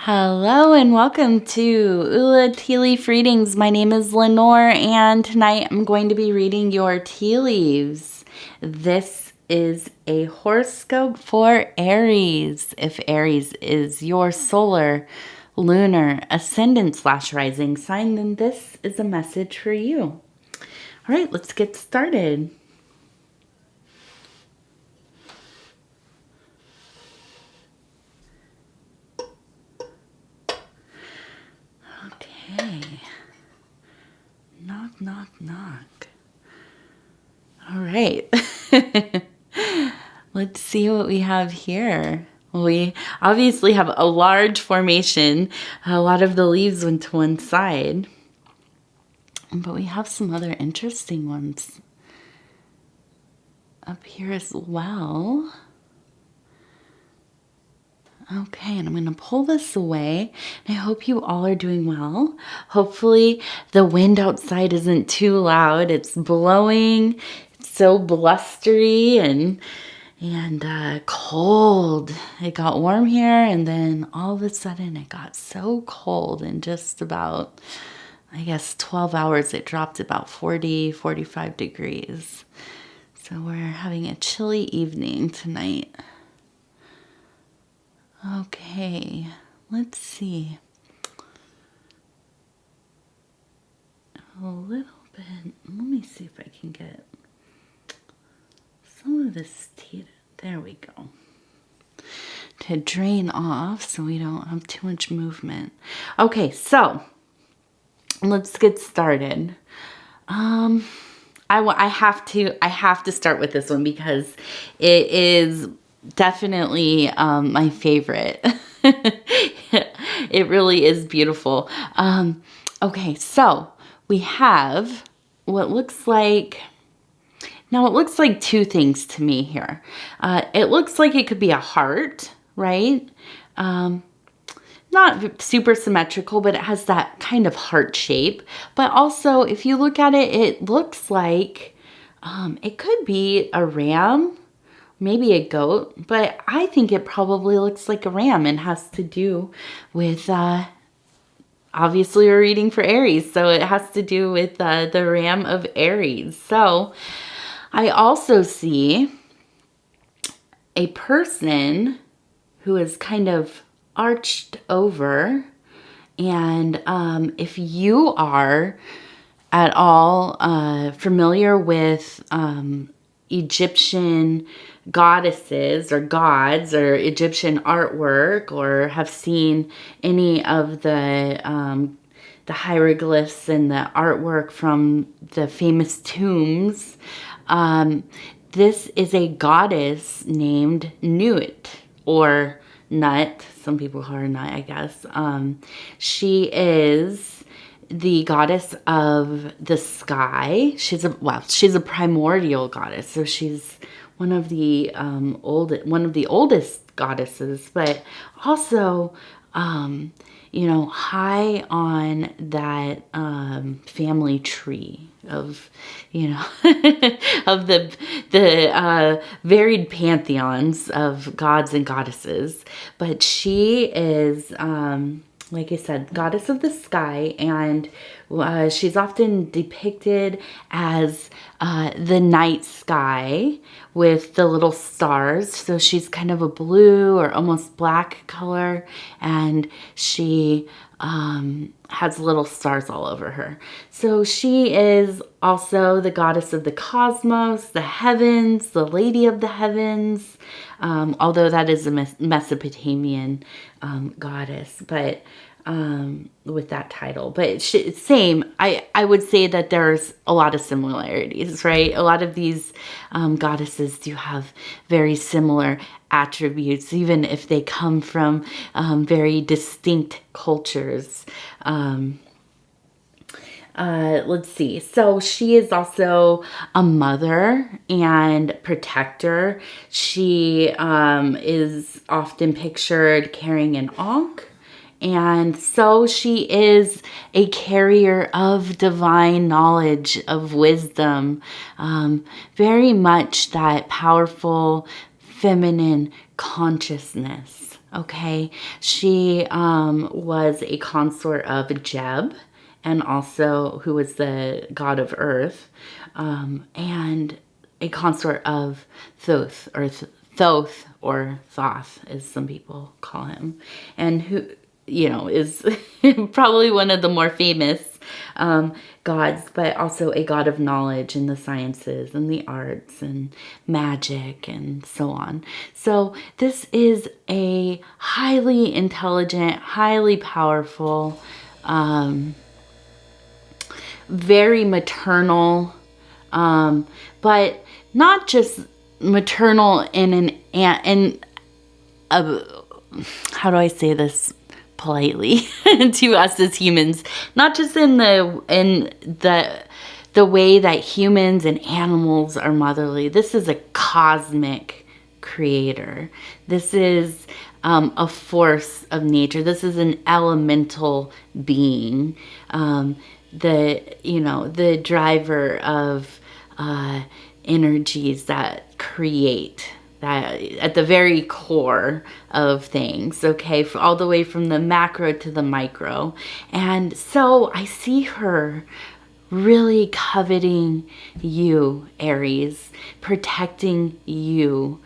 Hello and welcome to Ula Tea Leaf Readings. My name is Lenor and tonight I'm going to be reading your tea leaves. This is a horoscope for Aries. If Aries is your solar, lunar, ascendant/rising sign, then this is a message for you. All right, let's get started. Okay. Knock, knock, knock. All right. Let's see what we have here. We obviously have a large formation. A lot of the leaves went to one side. But we have some other interesting ones up here as well. Okay, and I'm going to pull this away. And I hope you all are doing well. Hopefully the wind outside isn't too loud. It's blowing. It's so blustery and cold. It got warm here, and then all of a sudden it got so cold in just about, I guess, 12 hours. It dropped about 40, 45 degrees. So we're having a chilly evening tonight. Okay, let's see. A little bit. Let me see if I can get some of this tea. There we go. To drain off so we don't have too much movement. Okay, so let's get started. I have to start with this one because it is definitely my favorite. It really is beautiful. Okay, so we have what looks like. Now, it looks like two things to me here. It looks like it could be a heart, right? Not super symmetrical, but it has that kind of heart shape. But also, if you look at it, it looks like it could be a ram, maybe a goat. But I think it probably looks like a ram and has to do with, obviously we're reading for Aries, so it has to do with the ram of Aries. So I also see a person who is kind of arched over, and if you are at all familiar with Egyptian goddesses or gods or Egyptian artwork, or have seen any of the hieroglyphs and the artwork from the famous tombs, this is a goddess named Nut, or Nut. Some people call her Nut, I guess. She is the goddess of the sky. She's a primordial goddess, so she's one of the oldest goddesses, but also high on that family tree of, of the varied pantheons of gods and goddesses. But she is, like I said, goddess of the sky, and she's often depicted as the night sky with the little stars. So she's kind of a blue or almost black color, and she has little stars all over her. So she is also the goddess of the cosmos, the heavens, the lady of the heavens, although that is a Mesopotamian goddess, but with that title. But same, I would say that there's a lot of similarities, right? A lot of these goddesses do have very similar attributes, even if they come from very distinct cultures. Let's see. So she is also a mother and protector. She is often pictured carrying an ankh. And so she is a carrier of divine knowledge, of wisdom, very much that powerful feminine consciousness. Okay, she was a consort of Jeb, and also who was the god of earth, and a consort of Thoth, or Thoth, or Thoth, as some people call him, and who, you know, is probably one of the more famous gods, but also a god of knowledge in the sciences and the arts and magic and so on. So this is a highly intelligent, highly powerful, very maternal, but not just maternal in how do I say this politely to us as humans, not just in the way that humans and animals are motherly. This is a cosmic creator. This is a force of nature. This is an elemental being, the driver of energies that create, that at the very core of things, okay, all the way from the macro to the micro. And so I see her really coveting you, Aries, protecting you,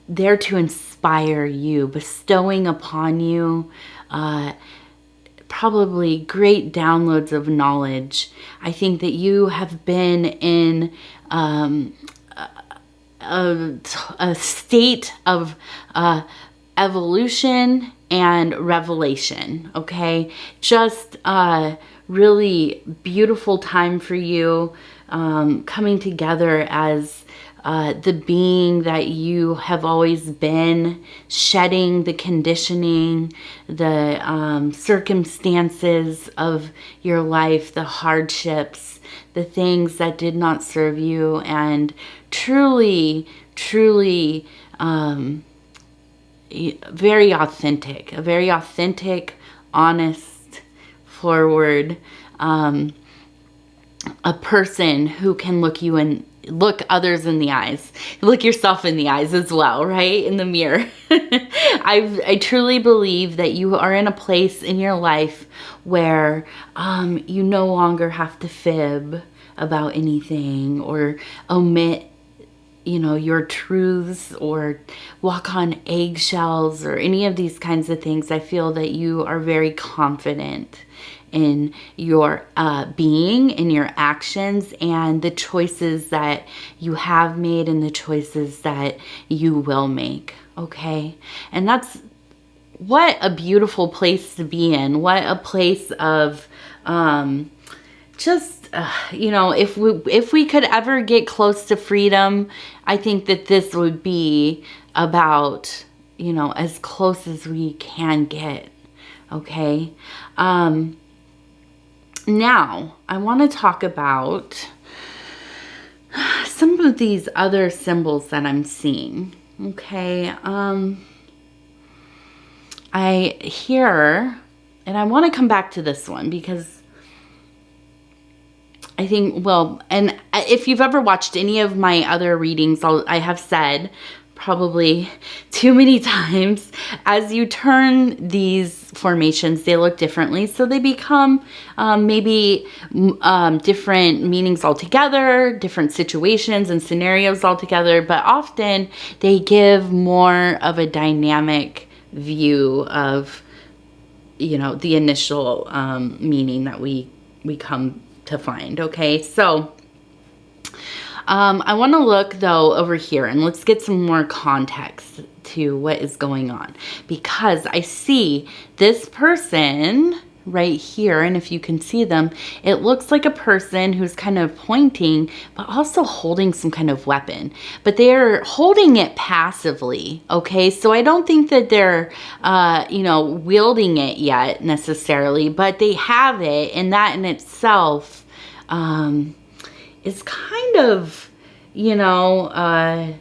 there to inspire you, bestowing upon you probably great downloads of knowledge. I think that you have been in a state of evolution and revelation, okay? Just really beautiful time for you, coming together as the being that you have always been, shedding the conditioning, the circumstances of your life, the hardships, the things that did not serve you, and truly, truly very authentic, a very authentic, honest, forward, a person who can look others in the eyes, look yourself in the eyes as well, right? In the mirror. I truly believe that you are in a place in your life where you no longer have to fib about anything or omit, you know, your truths or walk on eggshells or any of these kinds of things. I feel that you are very confident in your being, in your actions, and the choices that you have made and the choices that you will make, okay? And that's, what a beautiful place to be in. What a place of just, you know, if we could ever get close to freedom, I think that this would be about, you know, as close as we can get, okay? Now, I want to talk about some of these other symbols that I'm seeing, okay? I hear, and I want to come back to this one because I think, well, and if you've ever watched any of my other readings, I have said probably too many times, as you turn these formations, they look differently. So they become maybe different meanings altogether, different situations and scenarios altogether, but often they give more of a dynamic view of, you know, the initial meaning that we come to find, okay? So I want to look though over here and let's get some more context to what is going on, because I see this person right here, and if you can see them, it looks like a person who's kind of pointing but also holding some kind of weapon, but they're holding it passively, okay? So I don't think that they're you know, wielding it yet necessarily, but they have it, and that in itself is kind of, you know,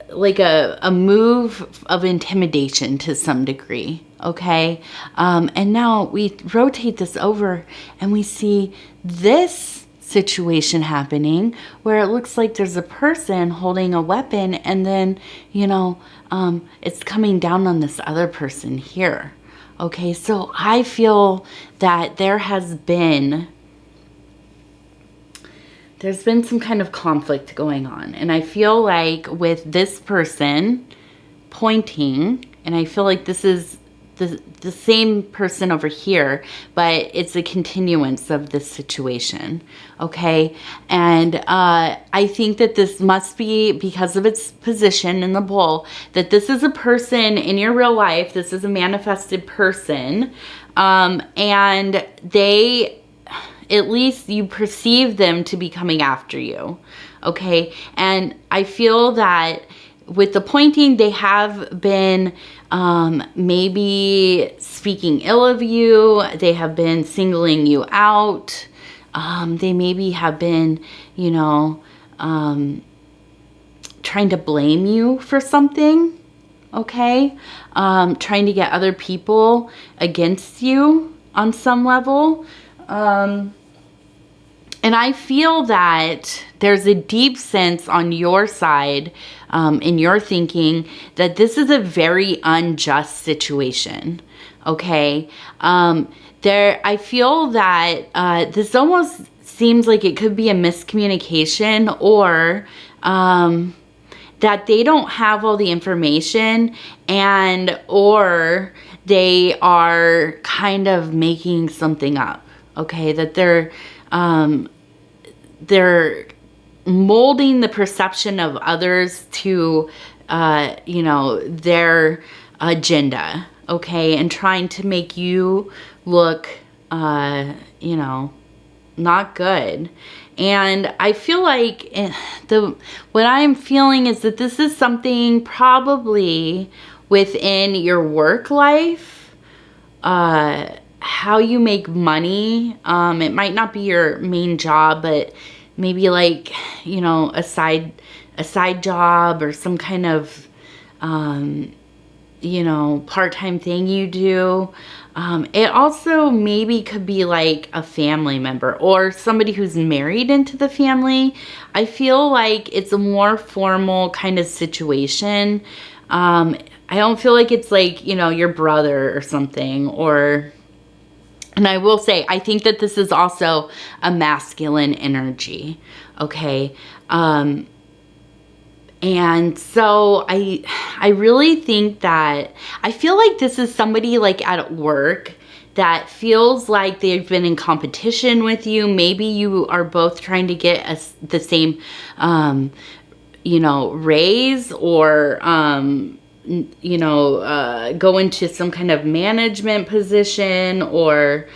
like a move of intimidation to some degree, okay? And now we rotate this over and we see this situation happening where it looks like there's a person holding a weapon, and then, it's coming down on this other person here. Okay, so I feel that there's been some kind of conflict going on. And I feel like with this person pointing, and I feel like this is the same person over here, but it's a continuance of this situation, okay? And I think that this must be, because of its position in the bowl, that this is a person in your real life. This is a manifested person, and they, at least you perceive them to be coming after you, okay? And I feel that with the pointing, they have been maybe speaking ill of you. They have been singling you out. They maybe have been, trying to blame you for something, okay? Trying to get other people against you on some level. And I feel that there's a deep sense on your side, in your thinking, that this is a very unjust situation, okay? I feel that this almost seems like it could be a miscommunication, or that they don't have all the information, or they are kind of making something up, okay? That they're molding the perception of others to, their agenda, okay? And trying to make you look, not good. And I feel like what I'm feeling is that this is something probably within your work life, how you make money. It might not be your main job, but maybe like, a side job, or some kind of, part-time thing you do. It also maybe could be like a family member or somebody who's married into the family. I feel like it's a more formal kind of situation. I don't feel like it's like, your brother or something, and I will say, I think that this is also a masculine energy, okay? And so I really think that, I feel like this is somebody like at work that feels like they've been in competition with you. Maybe you are both trying to get the same, raise, or, go into some kind of management position, or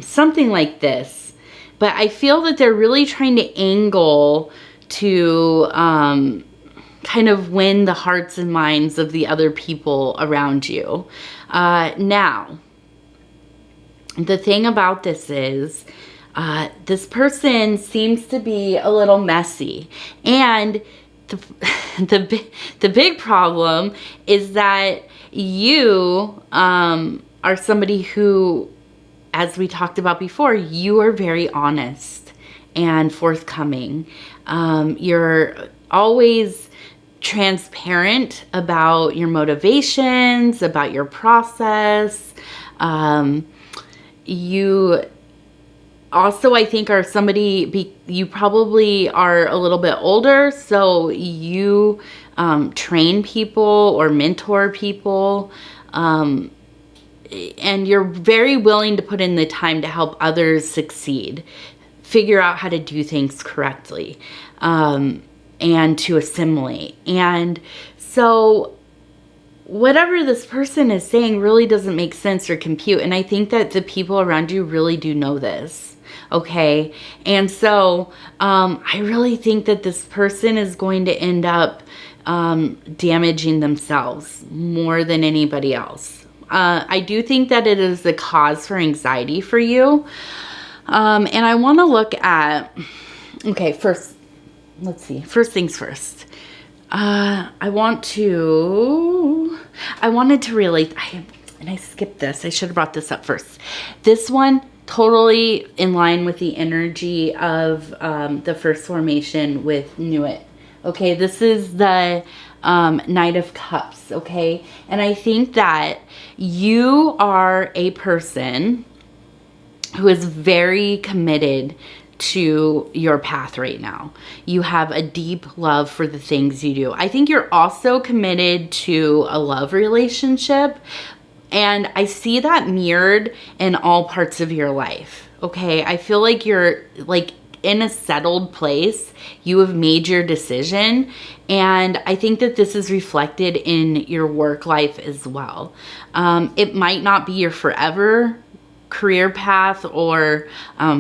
something like this. But I feel that they're really trying to angle to kind of win the hearts and minds of the other people around you. Now, the thing about this is, this person seems to be a little messy, and the big problem is that you are somebody who, as we talked about before, you are very honest and forthcoming. You're always transparent about your motivations, about your process. You also, I think, are somebody, you probably are a little bit older, so you train people or mentor people, and you're very willing to put in the time to help others succeed, figure out how to do things correctly, and to assimilate. And so whatever this person is saying really doesn't make sense or compute. And I think that the people around you really do know this. Okay. And so, I really think that this person is going to end up, damaging themselves more than anybody else. I do think that it is a cause for anxiety for you. And I want to look at, okay, first, let's see, first things first. I wanted to relate, and I skipped this. I should have brought this up first. This one, totally in line with the energy of the first formation with Nut. Okay, this is the Knight of Cups, okay? And I think that you are a person who is very committed to your path right now. You have a deep love for the things you do. I think you're also committed to a love relationship, and I see that mirrored in all parts of your life. Okay, I feel like you're like in a settled place. You have made your decision, and I think that this is reflected in your work life as well. It might not be your forever career path or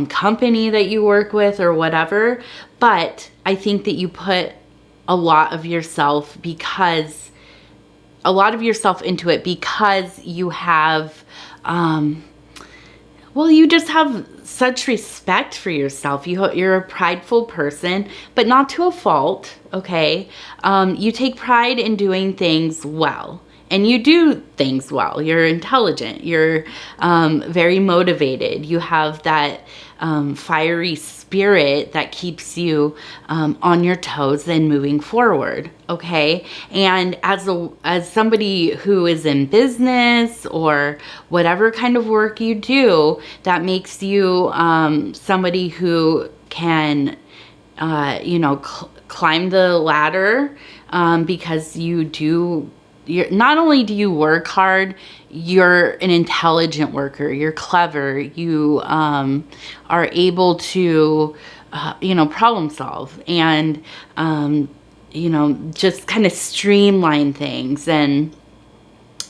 company that you work with or whatever, but I think that you put a lot of yourself into it because you have well, you just have such respect for yourself. You're a prideful person, but not to a fault, okay? You take pride in doing things well. And you do things well. You're intelligent. You're very motivated. You have that fiery spirit that keeps you on your toes and moving forward. Okay, and as somebody who is in business or whatever kind of work you do, that makes you somebody who can climb the ladder because you're not only do you work hard, you're an intelligent worker, you're clever, you are able to problem solve and just kind of streamline things. And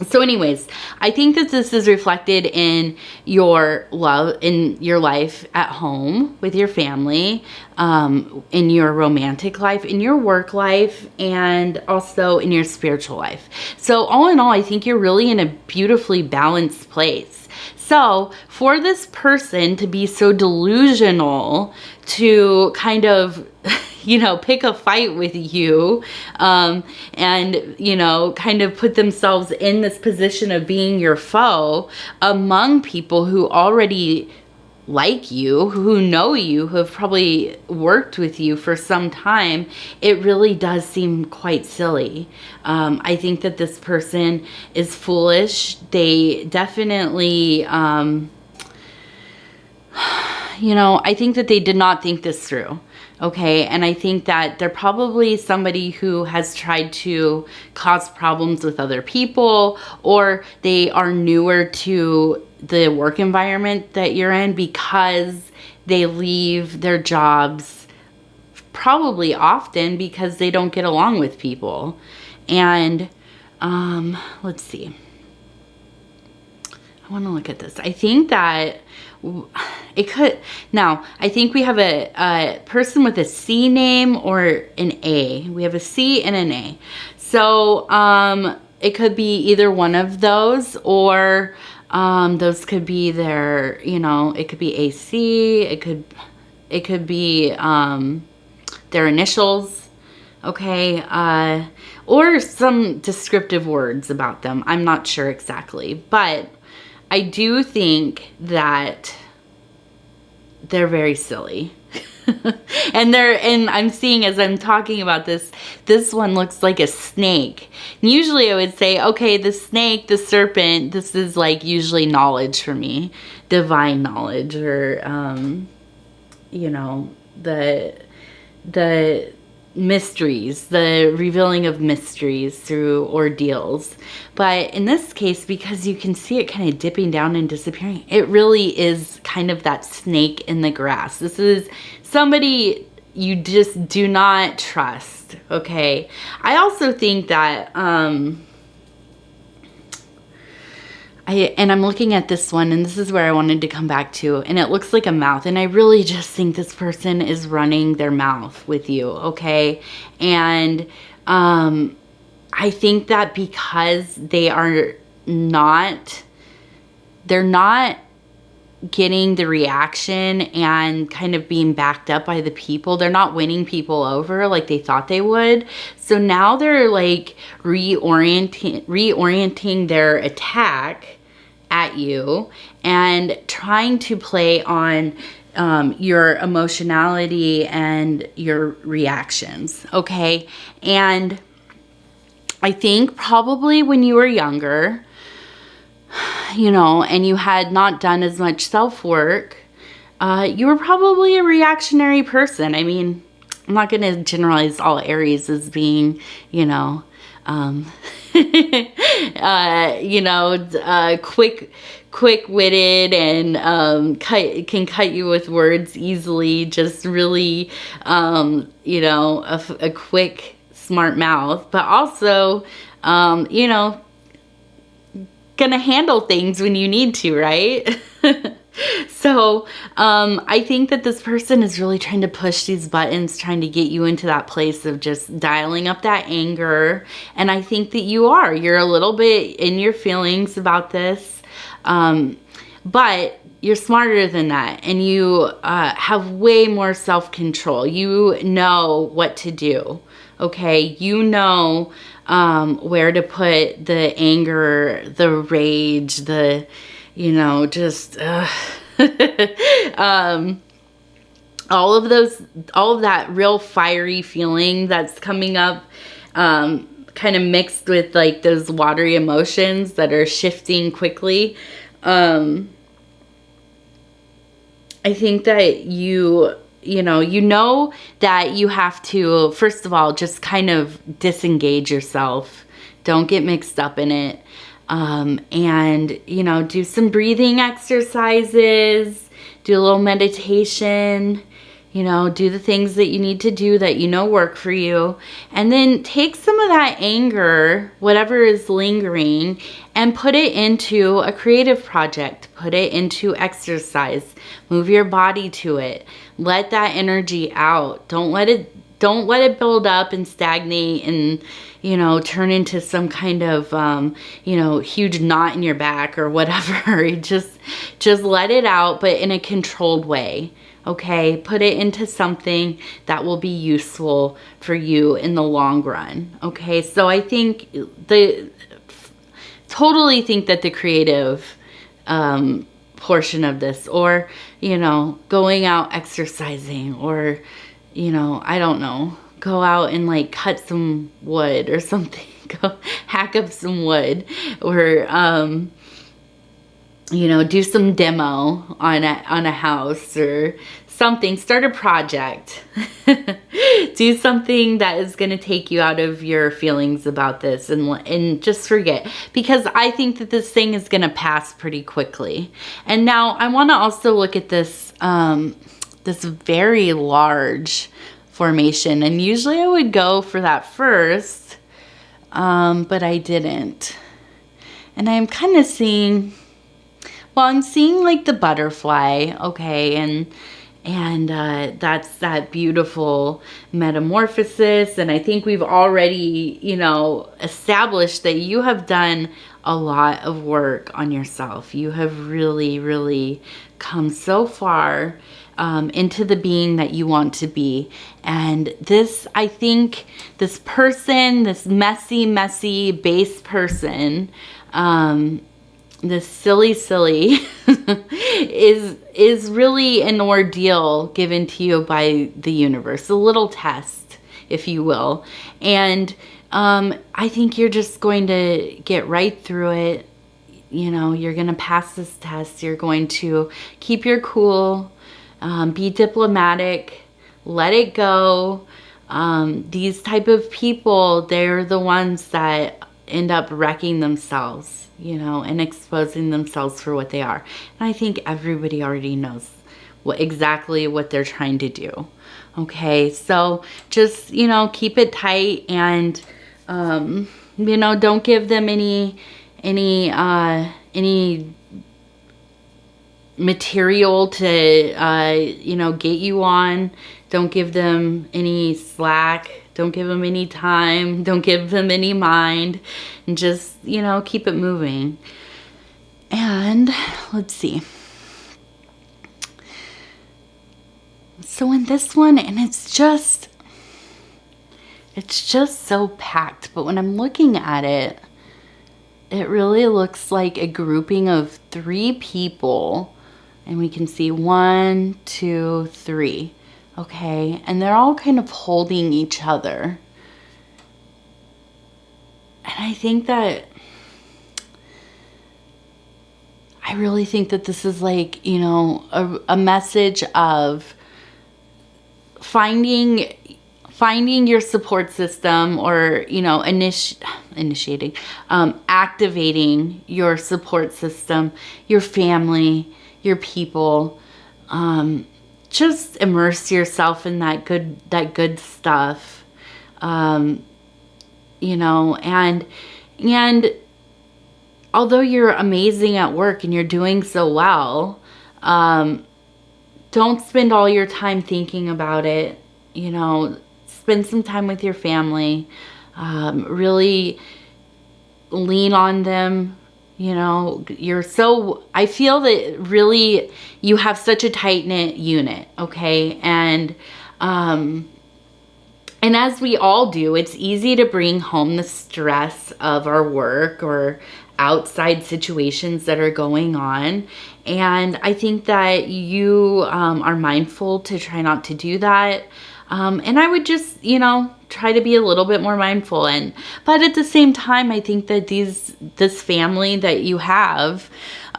so anyways, I think that this is reflected in your love, in your life at home with your family, in your romantic life, in your work life, and also in your spiritual life. So all in all, I think you're really in a beautifully balanced place. So for this person to be so delusional to kind of pick a fight with you, and, kind of put themselves in this position of being your foe among people who already like you, who know you, who have probably worked with you for some time, it really does seem quite silly. I think that this person is foolish. They definitely, I think that they did not think this through. Okay, and I think that they're probably somebody who has tried to cause problems with other people, or they are newer to the work environment that you're in because they leave their jobs probably often because they don't get along with people. And let's see. I want to look at this. I think that it could, now I think we have a person with a C name or an A. We have a C and an A. So it could be either one of those, or those could be their, it could be AC, it could be their initials, okay, or some descriptive words about them. I'm not sure exactly, but I do think that they're very silly. and I'm seeing, as I'm talking about this one looks like a snake. And usually I would say, okay, the snake, the serpent, this is like usually knowledge for me, divine knowledge, or the mysteries, the revealing of mysteries through ordeals. But in this case, because you can see it kind of dipping down and disappearing, it really is kind of that snake in the grass. This is somebody you just do not trust, okay? I also think that I'm looking at this one, and this is where I wanted to come back to, and it looks like a mouth, and I really just think this person is running their mouth with you, okay? And I think that because they're not getting the reaction and kind of being backed up by the people, they're not winning people over like they thought they would. So now they're like reorienting their attack at you and trying to play on your emotionality and your reactions, okay? And I think probably when you were younger, you know, and you had not done as much self-work, you were probably a reactionary person. I mean, I'm not going to generalize all Aries as being, you know, quick-witted and can cut you with words easily. Just really, you know, a quick, smart mouth, but also, you know, gonna handle things when you need to, right? So I think that this person is really trying to push these buttons, trying to get you into that place of just dialing up that anger. And I think that you're a little bit in your feelings about this, but you're smarter than that, and you have way more self-control. You know what to do, okay? You know where to put the anger, the rage, the, you know, just all of that real fiery feeling that's coming up, kind of mixed with like those watery emotions that are shifting quickly. I think that you know that you have to, first of all, just kind of disengage yourself. Don't get mixed up in it. And, you know, do some breathing exercises, do a little meditation, you know, do the things that you need to do that you know work for you. And then take some of that anger, whatever is lingering, and put it into a creative project. Put it into exercise. Move your body to it. Let that energy out. Don't let it build up and stagnate and, you know, turn into some kind of, you know, huge knot in your back or whatever. Just let it out, but in a controlled way. Okay, put it into something that will be useful for you in the long run. Okay, so I think totally think that the creative portion of this, or, you know, going out exercising, or, you know, I don't know, go out and like cut some wood or something, go hack up some wood, or, you know, do some demo on a house or something. Start a project. Do something that is going to take you out of your feelings about this, and just forget, because I think that this thing is going to pass pretty quickly. And now I want to also look at this this very large formation, and usually I would go for that first, but I didn't. And I'm kind of seeing, well, I'm seeing like the butterfly, okay, and that's that beautiful metamorphosis. And I think we've already, you know, established that you have done a lot of work on yourself. You have really, really come so far into the being that you want to be. And this, I think, this person, this messy base person, this silly is really an ordeal given to you by the universe, a little test, if you will. And I think you're just going to get right through it. You know, you're going to pass this test. You're going to keep your cool, be diplomatic, let it go. These type of people, they're the ones that end up wrecking themselves, you know, and exposing themselves for what they are. And I think everybody already knows exactly what they're trying to do. Okay, so just, you know, keep it tight, and you know, don't give them any material to you know, get you on. Don't give them any slack. Don't give them any time. Don't give them any mind. And just, you know, keep it moving. And let's see. So in this one, and it's just so packed. But when I'm looking at it, it really looks like a grouping of 3 people. And we can see 1, 2, 3. Okay, and they're all kind of holding each other. And I think that, I really think that this is like, you know, a message of finding your support system, or, you know, initiating, activating your support system, your family, your people. Just immerse yourself in that good stuff. You know, and although you're amazing at work and you're doing so well, don't spend all your time thinking about it. You know, spend some time with your family. Really lean on them. You know, I feel that really you have such a tight-knit unit, okay? And as we all do, it's easy to bring home the stress of our work or outside situations that are going on. And I think that you are mindful to try not to do that. And I would just, you know, try to be a little bit more mindful. But at the same time, I think that this family that you have,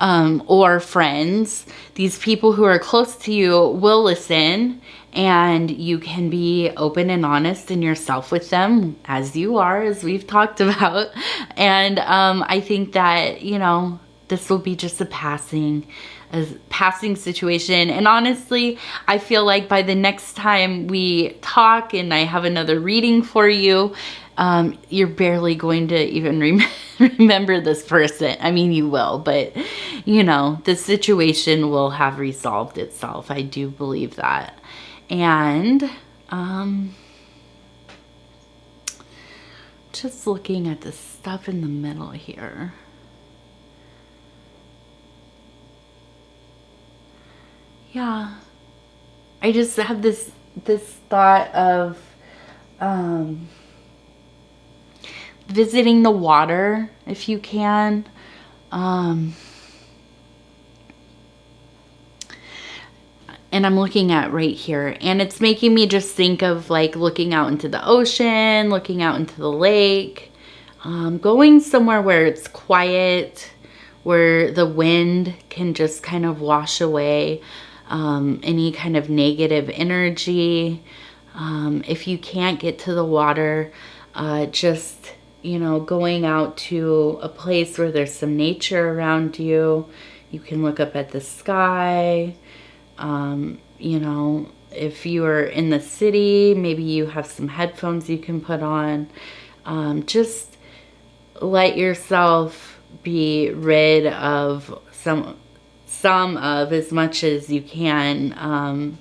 or friends, these people who are close to you will listen, and you can be open and honest in yourself with them as you are, as we've talked about. And I think that, you know, this will be just a passing situation. And honestly, I feel like by the next time we talk and I have another reading for you, you're barely going to even remember this person. I mean, you will, but you know, the situation will have resolved itself. I do believe that. And just looking at the stuff in the middle here. Yeah, I just have this thought of visiting the water if you can. And I'm looking at right here, and it's making me just think of like looking out into the ocean, looking out into the lake, going somewhere where it's quiet, where the wind can just kind of wash away any kind of negative energy. If you can't get to the water, just, you know, going out to a place where there's some nature around you. You can look up at the sky. You know, if you are in the city, maybe you have some headphones you can put on. Just let yourself be rid of some of, as much as you can,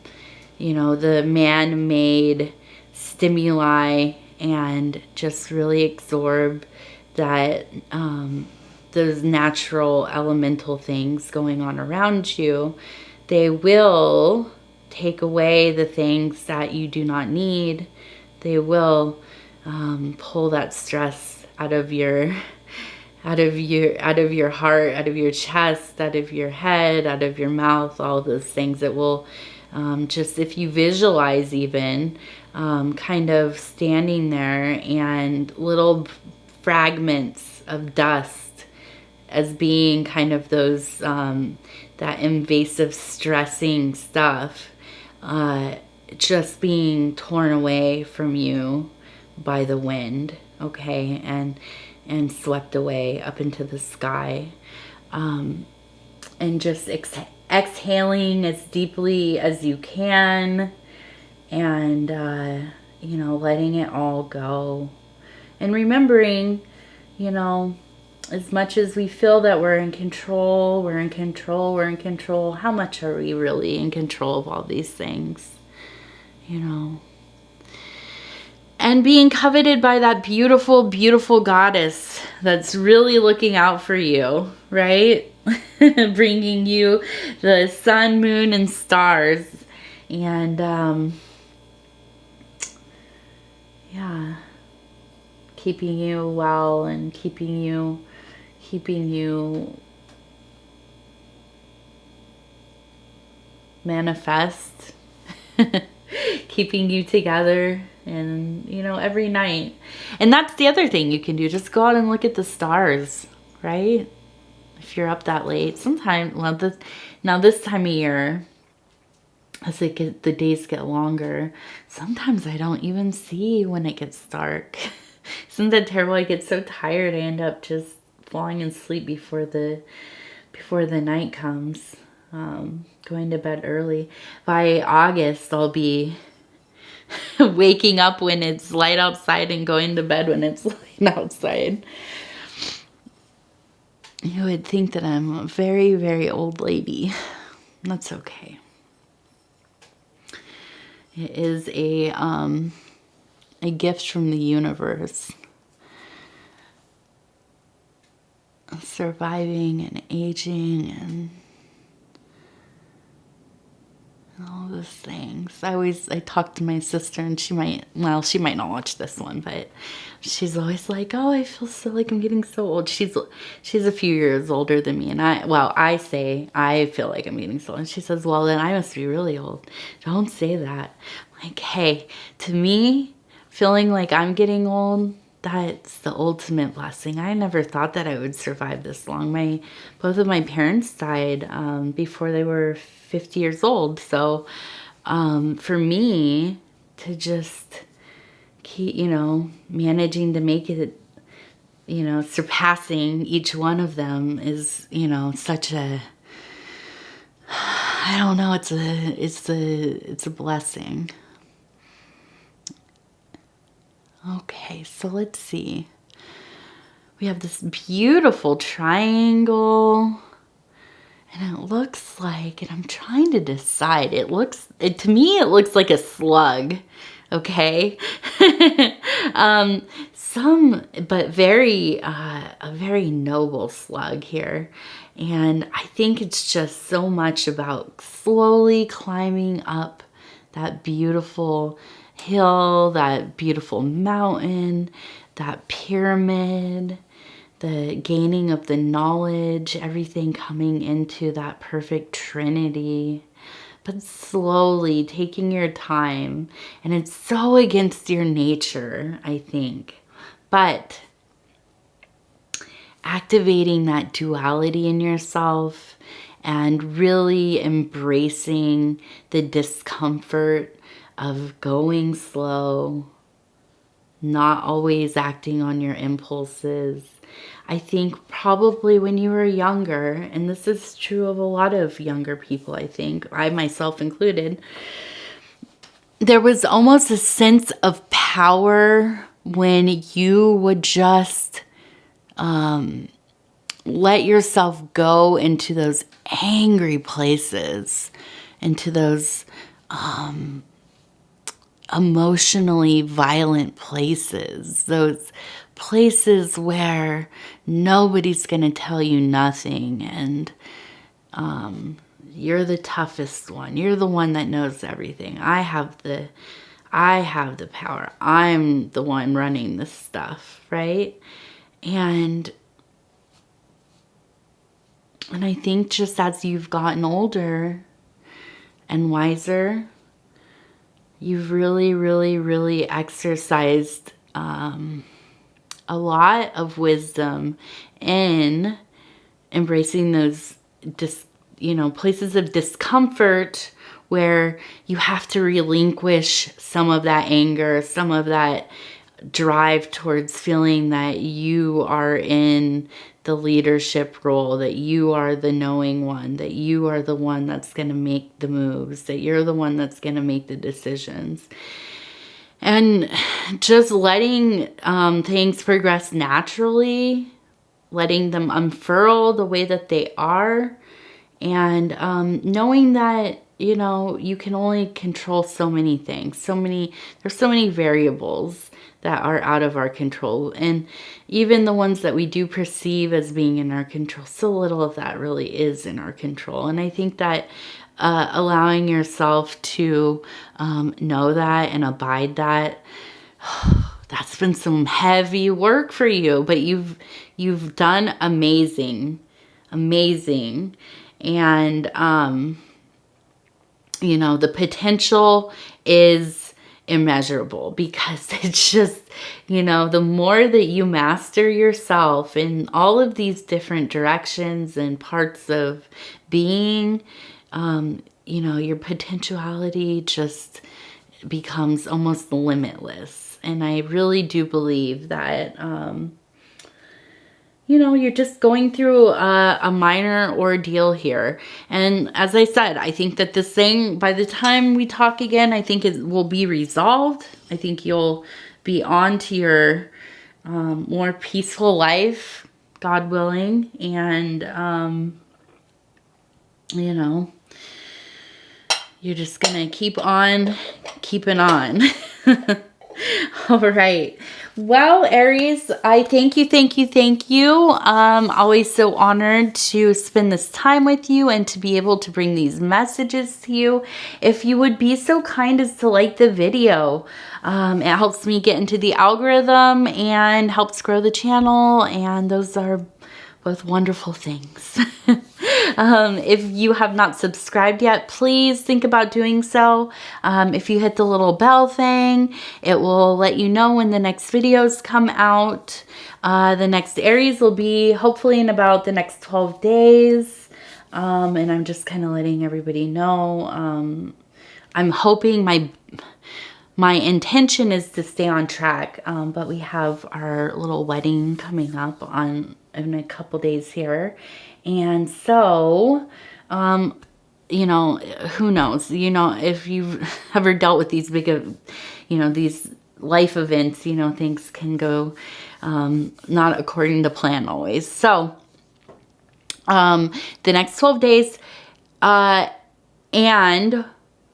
you know, the man-made stimuli, and just really absorb that, those natural elemental things going on around you. They will take away the things that you do not need. They will pull that stress out of your heart, out of your chest, out of your head, out of your mouth, all those things. It will just, if you visualize even, kind of standing there and little fragments of dust as being kind of those, that invasive stressing stuff, just being torn away from you by the wind, okay, and swept away up into the sky, and just exhaling as deeply as you can, and you know, letting it all go, and remembering, you know, as much as we feel that we're in control, how much are we really in control of all these things, you know? And being coveted by that beautiful, beautiful goddess that's really looking out for you, right? Bringing you the sun, moon, and stars. And, yeah, keeping you well and keeping you keeping you manifest, keeping you together, and you know, every night. And that's the other thing you can do, just go out and look at the stars, right? If you're up that late, sometimes, well, now this time of year, as the days get longer, sometimes I don't even see when it gets dark. Isn't that terrible? I get so tired I end up just falling asleep before the night comes. Going to bed early. By August, I'll be waking up when it's light outside and going to bed when it's light outside. You would think that I'm a very, very old lady. That's okay. It is a gift from the universe. Surviving and aging and all those things. I talk to my sister, and she might not watch this one, but she's always like, oh, I feel so like I'm getting so old. She's a few years older than me, and I say I feel like I'm getting so old. And she says, well, then I must be really old. Don't say that. I'm like, hey, to me, feeling like I'm getting old, that's the ultimate blessing. I never thought that I would survive this long. Both of my parents died before they were 50 years old. So for me to just keep, managing to make it, surpassing each one of them is, such a, I don't know, it's a blessing. Okay, so let's see. We have this beautiful triangle, and it looks like, and I'm trying to decide, to me, it looks like a slug, okay? But a very noble slug here. And I think it's just so much about slowly climbing up that beautiful hill, that beautiful mountain, that pyramid, the gaining of the knowledge, everything coming into that perfect trinity, but slowly taking your time. And it's so against your nature, I think, but activating that duality in yourself and really embracing the discomfort of going slow, not always acting on your impulses. I think probably when you were younger, and this is true of a lot of younger people, I think, I myself included, there was almost a sense of power when you would just let yourself go into those angry places, into those emotionally violent places, those places where nobody's going to tell you nothing, and you're the toughest one. You're the one that knows everything. I have the power. I'm the one running this stuff, right? And I think just as you've gotten older and wiser, you've really, really, really exercised a lot of wisdom in embracing those places of discomfort where you have to relinquish some of that anger, some of that drive towards feeling that you are in the leadership role, that you are the knowing one, that you are the one that's going to make the moves, that you're the one that's going to make the decisions. And just letting things progress naturally, letting them unfurl the way that they are, and knowing that, you can only control so many things. There's so many variables that are out of our control. And even the ones that we do perceive as being in our control, so little of that really is in our control. And I think that allowing yourself to know that and abide that that's been some heavy work for you, but you've done amazing. Amazing. And you know, the potential is immeasurable, because it's just, you know, the more that you master yourself in all of these different directions and parts of being, you know, your potentiality just becomes almost limitless. And I really do believe that, you know, you're just going through a minor ordeal here. And as I said, I think that this thing, by the time we talk again, I think it will be resolved. I think you'll be on to your more peaceful life, God willing. And, you know, you're just going to keep on keeping on. All right. Well, Aries, I thank you, thank you, thank you. Always so honored to spend this time with you and to be able to bring these messages to you. If you would be so kind as to like the video, it helps me get into the algorithm and helps grow the channel, and those are both wonderful things. If you have not subscribed yet, please think about doing so. If you hit the little bell thing, it will let you know when the next videos come out. The next Aries will be hopefully in about the next 12 days. And I'm just kind of letting everybody know. I'm hoping my intention is to stay on track, but we have our little wedding coming up in a couple days here. And so, you know, who knows, you know, if you've ever dealt with these big, you know, these life events, you know, things can go, not according to plan always. So, the next 12 days, and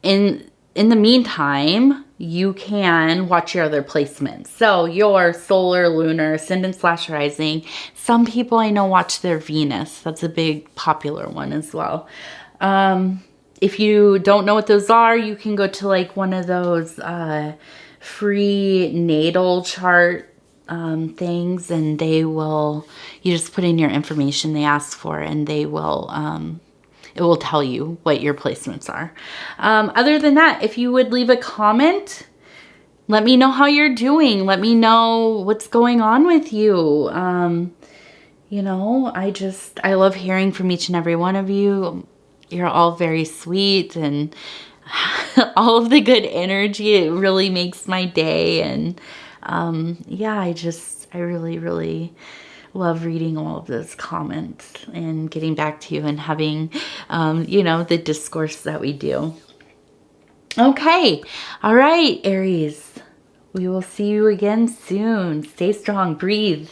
in the meantime, you can watch your other placements. So your solar, lunar, ascendant / rising. Some people I know watch their Venus. That's a big popular one as well. If you don't know what those are, you can go to like one of those free natal chart things, and they will, you just put in your information they ask for, and they will, it will tell you what your placements are. Other than that, if you would leave a comment, let me know how you're doing. Let me know what's going on with you. You know, I love hearing from each and every one of you. You're all very sweet, and all of the good energy, it really makes my day. And yeah, I really, really love reading all of those comments and getting back to you and having, you know, the discourse that we do. Okay. All right, Aries. We will see you again soon. Stay strong. Breathe.